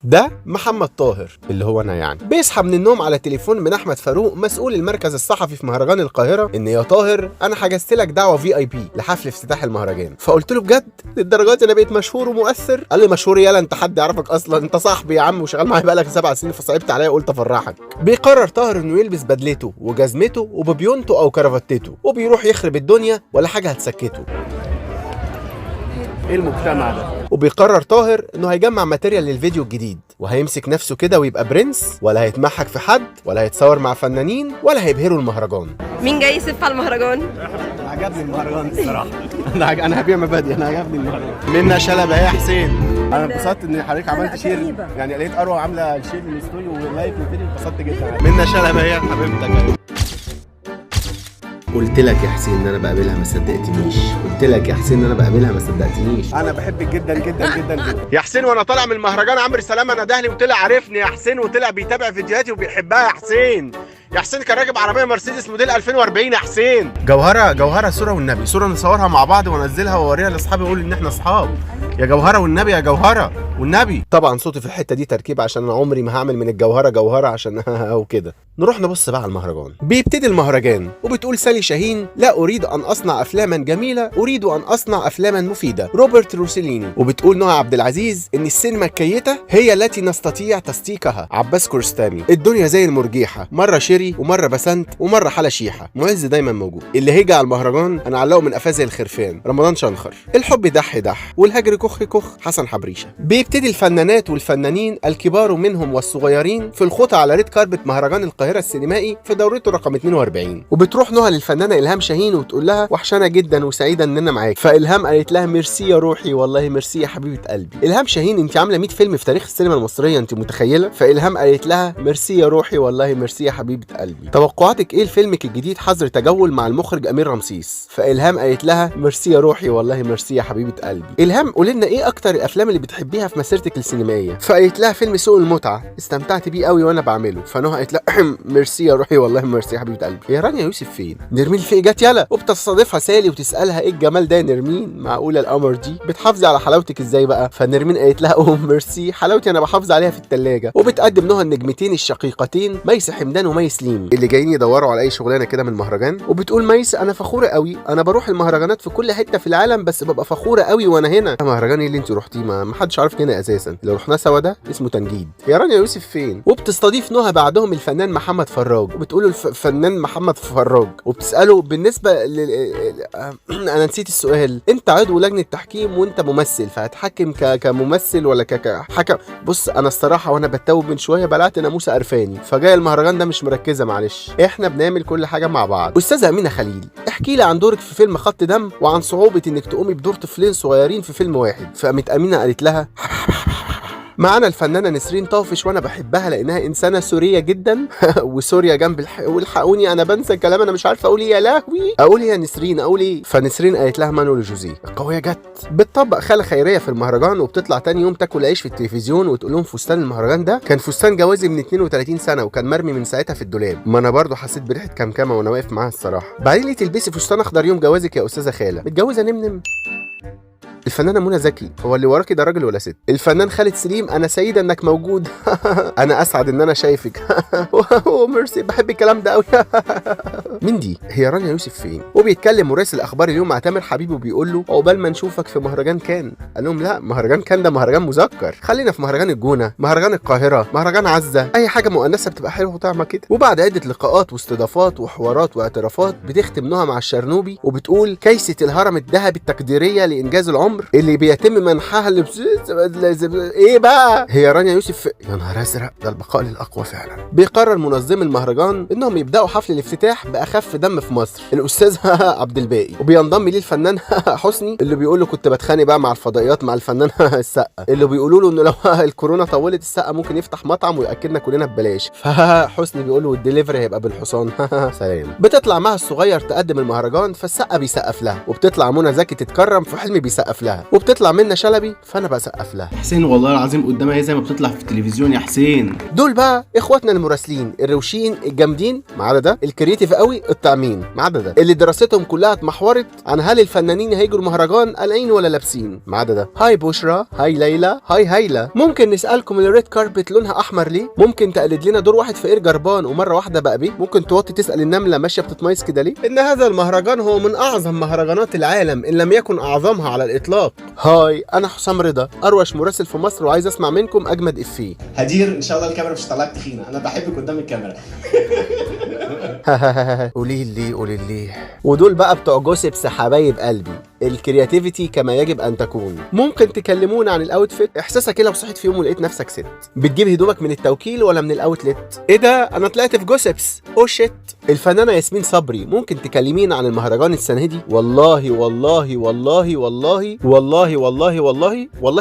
ده محمد طاهر اللي هو انا يعني بيصحى من النوم على تليفون من احمد فاروق مسؤول المركز الصحفي في مهرجان القاهره ان يا طاهر انا حجزت لك دعوه VIP لحفل افتتاح المهرجان. فقلت له بجد للدرجه دي انا بقيت مشهور ومؤثر؟ قال لي مشهور يالا انت حد يعرفك اصلا؟ انت صاحبي يا عم وشغال معايا بقالك 7 سنين فصعبت عليا قلت افرحك. بيقرر طاهر انه يلبس بدلته وجزمته وببيونته او كرافتته وبيروح يخرب الدنيا ولا حاجه هتسكته. ايه المجتمع ده؟ وبيقرر طاهر انه هيجمع ماتيريال للفيديو الجديد وهيمسك نفسه كده ويبقى برنس، ولا هيتمحك في حد ولا هيتصور مع فنانين ولا هيبهروا المهرجان. مين جاي يسف على المهرجان؟ عجبني المهرجان الصراحه. انا هبيع مبادئ، انا عجبني المهرجان. منى شلبي يا حسين، انا انبسطت ان حضرتك عملت شير، يعني لقيت اروى عامله شير للستوري ولايك للفيديو، انبسطت جدا. منى شلبي هي حبيبتك. قلت لك يا حسين ان انا بقابلها ما صدقتنيش، قلت لك يا حسين ان انا بقابلها ما صدقتنيش. انا بحبك جدا جدا جدا جدا يا حسين، وانا طالع من المهرجان عمرو سلامه انا دهلي وطلع عارفني يا حسين وطلع بيتابع فيديوهاتي وبيحبها يا حسين. يا حسين كان راكب عربيه مرسيدس موديل 2040 يا حسين. جوهره صوره والنبي، صوره نصورها مع بعض وانزلها واوريها لاصحابي واقول ان احنا اصحاب. يا جوهره والنبي، يا جوهره والنبي. طبعا صوتي في الحته دي تركيب عشان انا عمري ما هعمل من الجوهره جوهره عشان وكده. نروح نبص بقى على المهرجان. بيبتدي المهرجان وبتقول سالي شاهين: لا اريد ان اصنع افلاما جميله، اريد ان اصنع افلاما مفيده. روبرت روسيليني. وبتقول نهى عبد العزيز ان السينما الكيته هي التي نستطيع تصديقها. عباس كورستامي. الدنيا زي المرجيحه، مره شيري ومره بسنت ومره حلا شيحه. معز دايما موجود. اللي هيجي على المهرجان انا علقه من قفاه زي الخرفان. رمضان شنخر. الحب دح دح والهجر كخ كخ حسن حبريشه. بيبتدي الفنانات والفنانين الكبار منهم والصغيرين في الخطى على ريد كاربت مهرجان القاهره السينمائي في دورته رقم 42. وبتروح نهى للفنانه الهام شاهين وتقول لها وحشانه جدا وسعيده ان انا معاك. فالهام قالت لها ميرسي يا روحي، والله ميرسي يا حبيبه قلبي. الهام شاهين انت عامله 100 فيلم في تاريخ السينما المصريه، انت متخيله؟ فالهام قالت لها ميرسي يا روحي، والله ميرسي يا حبيبه قلبي. توقعاتك ايه لفيلمك الجديد حظر تجول مع المخرج امير رمسيس؟ فالهام قالت لها ميرسي يا روحي، والله ميرسي يا حبيبه قلبي. الهام قولي لنا ايه اكتر الافلام اللي بتحبيها في مسيرتك السينمائيه؟ فقالت لها فيلم سوق المتعه، استمتعت بيه قوي وانا بعمله. فنهى قالت لها ميرسي يا روحي، والله ميرسي يا حبيبه قلبي. يا رانيا يوسف فين؟ نرمين الفقي جت يلا. وبتستضيفها سالي وتسالها ايه الجمال ده يا نرمين؟ معقوله القمر دي بتحافظي على حلاوتك ازاي بقى؟ فنرمين قالت لها اوه ميرسي، حلاوتي انا بحافظ عليها في الثلاجه. وبتقدم نهى النجمتين الشقيقتين ميس حمدان وميس ليم اللي جايين يدوروا على اي شغلانه كده من المهرجان. وبتقول ميس انا فخوره قوي، انا بروح المهرجانات في كل حته في العالم بس ببقى فخوره قوي وانا هنا. مهرجان اللي انت رحتيه ما حدش عارف هنا اساسا، لو رحنا سوا ده اسمه تنجيد. يا رانيا يوسف فين؟ وبتستضيف نهى بعدهم الفنان محمد فراج وبتقول الفنان محمد فراج وبتساله بالنسبه انا نسيت السؤال، انت عضو لجنه تحكيم وانت ممثل فهتحكم كممثل ولا كحكم؟ بص انا الصراحه وانا بتوب من شويه بلعت ناموسه قرفاني فجاي المهرجان ده مش مركزه، معلش احنا بنعمل كل حاجه مع بعض. استاذه امينه خليل احكي لي عن دورك في فيلم خط دم وعن صعوبه انك تقومي بدور طفلين صغيرين في فيلم واحد. فقامت امينه قالت لها معانا الفنانه نسرين طافش وانا بحبها لانها انسانه سوريه جدا وسوريا جنب والحقوني انا بنسى الكلام، انا مش عارفه اقول ايه يا لهوي، اقول ايه يا نسرين اقول ايه؟ فنسرين قالت لها مانولو جوزيه. القويه جت بتطبق خاله خيريه في المهرجان وبتطلع تاني يوم تاكل عيش في التلفزيون وتقول لهم فستان المهرجان ده كان فستان جوازي من 32 سنه وكان مرمي من ساعتها في الدولاب. ما انا برضو حسيت بريحه كمكمه وانا واقف معاها الصراحه. بعدين ليه تلبسي فستان اخضر يوم جوازك يا استاذه خاله؟ متجوزه نمنم؟ الفنانه منى زكي هو اللي وراكي ده راجل ولا ست؟ الفنان خالد سليم انا سعيده انك موجود انا اسعد ان انا شايفك ميرسي بحب الكلام ده قوي مين دي؟ هي رانيا يوسف فين؟ وبيتكلم مراسل اخبار اليوم مع تامر حبيب وبيقول له عقبال ما نشوفك في مهرجان كان. قال لهم لا مهرجان كان ده مهرجان مذكر، خلينا في مهرجان الجونه، مهرجان القاهره، مهرجان عزه، اي حاجه مؤنثه بتبقى حلوه وطعمه كده. وبعد عده لقاءات واستضافات وحوارات واعترافات بتختم نهى مع الشرنوبي وبتقول كيسه الهرم الذهبي التقديريه لانجاز العمر اللي بيتم منحها ايه بقى؟ هي رانيا يوسف يا نهار ازرق، ده البقاء للاقوى فعلا. بيقرر منظمي المهرجان انهم يبداوا حفل الافتتاح باخف دم في مصر الاستاذ عبد الباقي، وبينضم ليه الفنان حسني اللي بيقول له كنت بتخانق بقى مع الفضائيات مع الفنان السقا اللي بيقولوا له انه لو الكورونا طولت السقا ممكن يفتح مطعم وياكلنا كلنا ببلاش. فحسني بيقول له الدليفري هيبقى بالحصان سلام. بتطلع معها الصغير تقدم المهرجان فالسقا بيسقف لها وبتطلع منى زكي تتكرم في حلمي بيسقف بسقف لها، وبتطلع منى شلبي فانا بسقف لها. حسين والله العظيم قدامها هي زي ما بتطلع في التلفزيون يا حسين. دول بقى اخواتنا المراسلين الروشين الجامدين، ما عدا ده الكرييتيف قوي الطعمين، ما عدا ده اللي دراستهم كلها اتمحورت عن هل الفنانين هيجوا المهرجان قلعين ولا لابسين، ما عدا ده. هاي بشرى، هاي ليلى، هاي هيلة. ممكن نسالكم الريد كاربت لونها احمر ليه؟ ممكن تقلد لنا دور واحد فقير جربان ومره واحده بقى بيه؟ ممكن توطي تسال النمله ماشيه بتتميز كده ليه؟ ان هذا المهرجان هو من اعظم مهرجانات العالم ان لم يكن اعظمها على الاطلاق. هاي انا حسام رضا، اروش مراسل في مصر، وعايز اسمع منكم اجمد افيه. هدير ان شاء الله الكاميرا مش هتطلعك تخينه، انا بحبك قدام الكاميرا. قولي لي. ودول بقى بتوع جوسبس حبايب قلبي، الكرياتيفيتي كما يجب ان تكون. ممكن تكلمونا عن الاوتفيت؟ احساسك ايه لو صحيت في يوم ولقيت نفسك ست؟ بتجيب هدومك من التوكيل ولا من الاوتلت؟ ايه ده انا طلعت في جوسبس، او شيت. الفنانه ياسمين صبري، ممكن تكلمينا عن المهرجان السنه دي؟ والله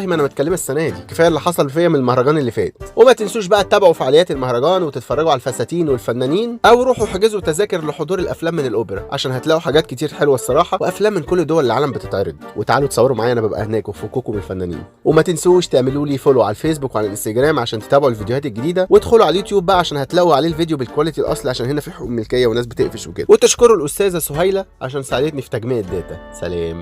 ما انا متكلمه السنه دي، كفايه اللي حصل فيا من المهرجان اللي فات. وما تنسوش بقى تتابعوا فعاليات المهرجان وتتفرجوا على الفساتين والفنانين، او روحوا حجزوا تذاكر لحضور الافلام من الاوبرا عشان هتلاقوا حاجات كتير حلوه الصراحه، وافلام من كل دول العالم بتتعرض. وتعالوا تصوروا معايا انا ببقى هناك وفكوكم بالفنانين. وما تنسوش تعملوا لي فولو على الفيسبوك وعلى الانستجرام عشان تتابعوا الفيديوهات الجديده، وادخلوا على اليوتيوب بقى عشان هتلاقوا عليه الفيديو بالكواليتي الاصلي عشان هنا في حقوق ملكيه وناس بتقفش وكده. وتشكروا الاستاذه سهيله عشان ساعدتني في تجميع الداتا. سلام.